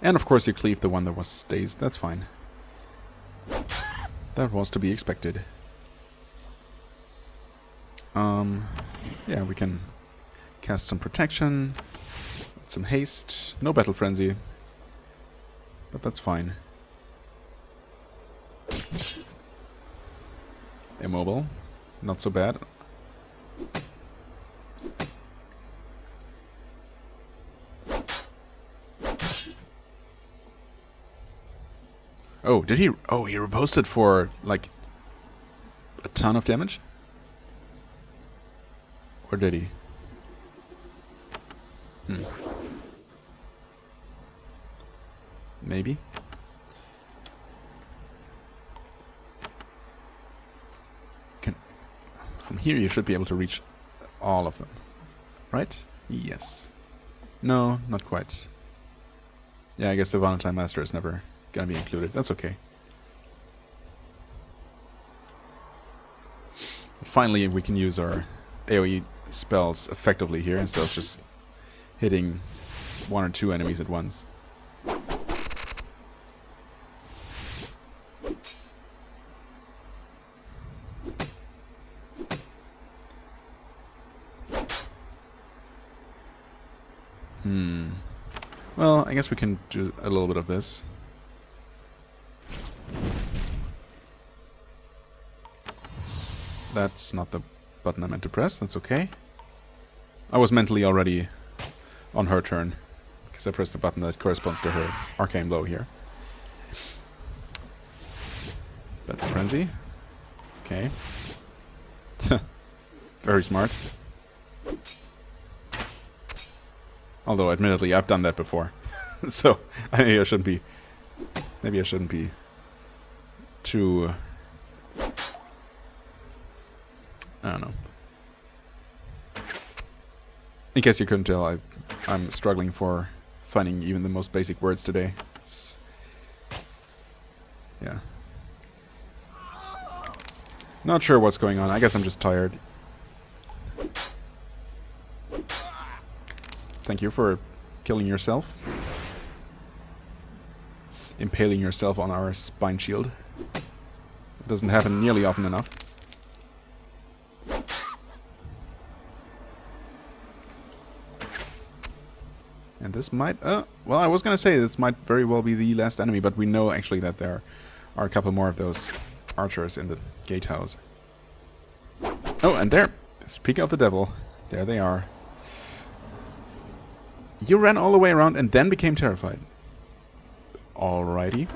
And of course you cleave the one that was dazed. That's fine. That was to be expected. Yeah, we can cast some protection, some haste, no battle frenzy, but that's fine. Immobile, not so bad. Oh, did he? Oh, he riposted for, like, a ton of damage? Or did he? Maybe? From here you should be able to reach all of them. Right? Yes. No, not quite. Yeah, I guess the Avernite Master is never gonna be included. That's okay. Finally, we can use our AoE spells effectively here instead of just hitting 1 or 2 enemies at once. Well, I guess we can do a little bit of this. That's not the button I meant to press. That's okay. I was mentally already on her turn, because I pressed the button that corresponds to her arcane blow here. Battle Frenzy. Okay. Very smart. Although, admittedly, I've done that before. So, maybe I shouldn't be too... I don't know. In case you couldn't tell, I'm struggling for finding even the most basic words today. Yeah. Not sure what's going on. I guess I'm just tired. Thank you for killing yourself. Impaling yourself on our spine shield. It doesn't happen nearly often enough. And this might... well, I was gonna say this might very well be the last enemy, but we know actually that there are a couple more of those archers in the gatehouse. Oh, and there! Speaking of the devil, there they are. You ran all the way around and then became terrified. Alrighty.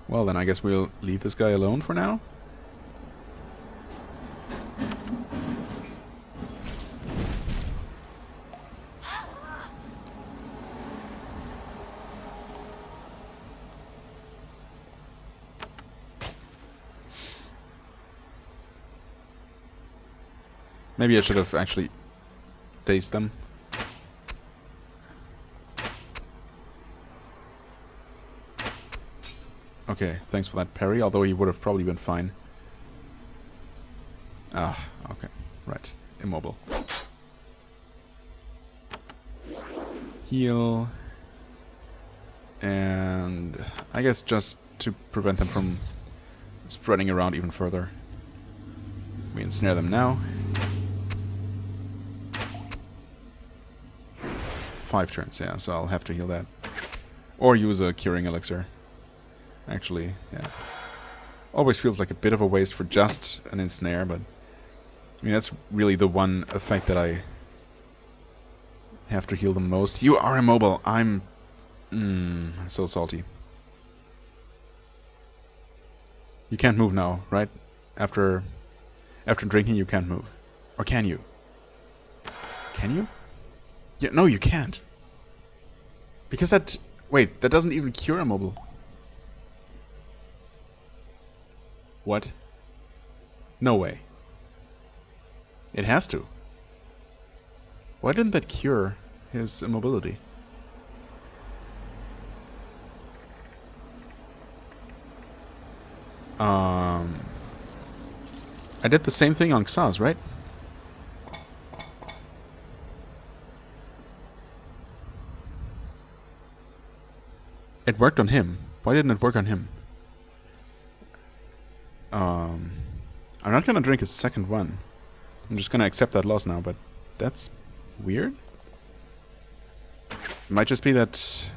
Well, then I guess we'll leave this guy alone for now. Maybe I should have actually dazed them. Okay, thanks for that parry, although he would have probably been fine. Ah, okay, right. Immobile. Heal. And I guess just to prevent them from spreading around even further. We ensnare them now. 5 turns, yeah, so I'll have to heal that. Or use a curing elixir. Actually, yeah. Always feels like a bit of a waste for just an ensnare, but I mean that's really the one effect that I have to heal the most. You are immobile. I'm so salty. You can't move now, right? After drinking you can't move. Or can you? Can you? Yeah, no, you can't. Because that... Wait, that doesn't even cure immobile. What? No way. It has to. Why didn't that cure his immobility? I did the same thing on Xaz, right? It worked on him. Why didn't it work on him? I'm not gonna drink a second one. I'm just gonna accept that loss now, but that's weird. It might just be that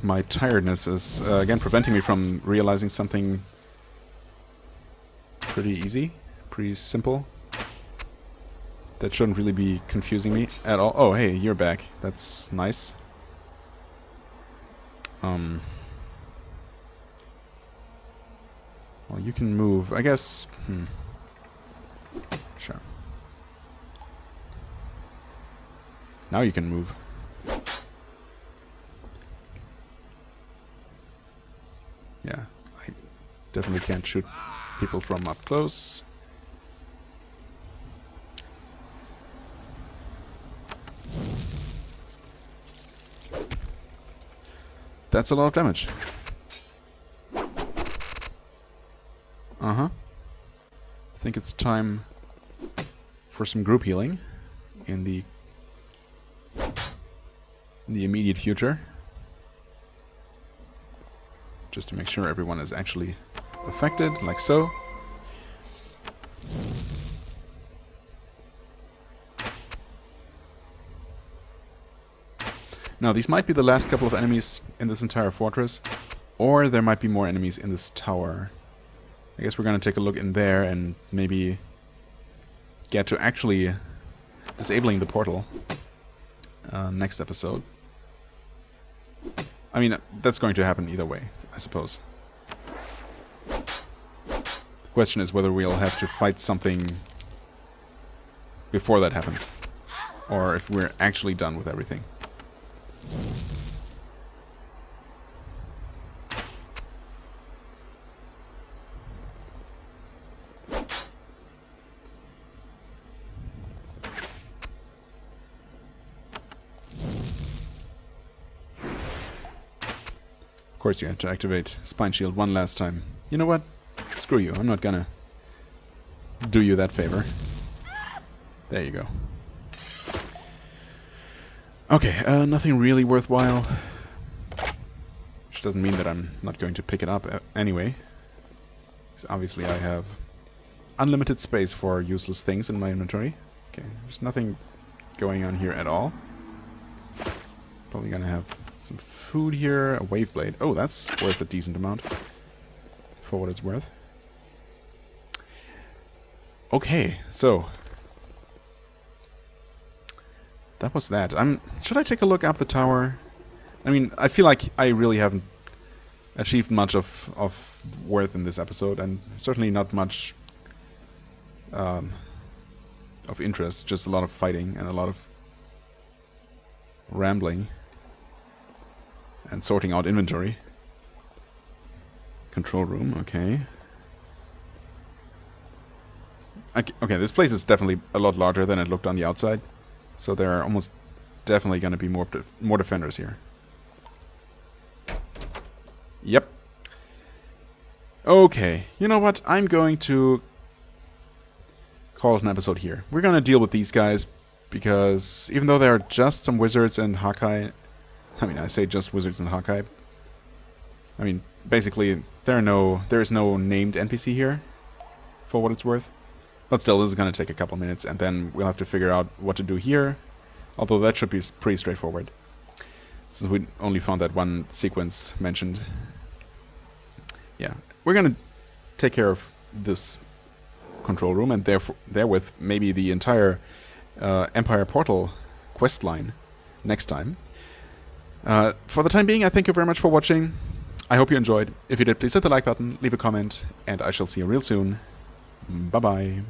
my tiredness is again preventing me from realizing something pretty easy, pretty simple. That shouldn't really be confusing me at all. Oh, hey, you're back. That's nice. Well, you can move. I guess... Sure. Now you can move. Yeah, I definitely can't shoot people from up close. That's a lot of damage. I think it's time for some group healing in the immediate future. Just to make sure everyone is actually affected, like so. Now, these might be the last couple of enemies in this entire fortress, or there might be more enemies in this tower. I guess we're going to take a look in there and maybe get to actually disabling the portal next episode. I mean, that's going to happen either way, I suppose. The question is whether we'll have to fight something before that happens, or if we're actually done with everything. course you have to activate Spine Shield one last time. You know what? Screw you. I'm not gonna do you that favor. There you go. Okay, nothing really worthwhile. Which doesn't mean that I'm not going to pick it up anyway. So obviously I have unlimited space for useless things in my inventory. Okay, there's nothing going on here at all. Probably gonna have some food here, a wave blade. Oh, that's worth a decent amount. For what it's worth. Okay, so that was that. Should I take a look up the tower? I mean, I feel like I really haven't achieved much of worth in this episode, and certainly not much of interest. Just a lot of fighting and a lot of rambling and sorting out inventory. Control room, okay. Okay, this place is definitely a lot larger than it looked on the outside. So there are almost definitely going to be more defenders here. Yep. Okay, you know what? I'm going to call it an episode here. We're going to deal with these guys because even though there are just some wizards and Hawkeye, I mean, I say just wizards and Hawkeye. I mean, basically, there is no named NPC here, for what it's worth. But still, this is going to take a couple minutes, and then we'll have to figure out what to do here. Although that should be pretty straightforward, since we only found that one sequence mentioned. Yeah, we're going to take care of this control room, and therewith maybe the entire Empire Portal quest line next time. For the time being, I thank you very much for watching. I hope you enjoyed. If you did, please hit the like button, leave a comment, and I shall see you real soon. Bye-bye.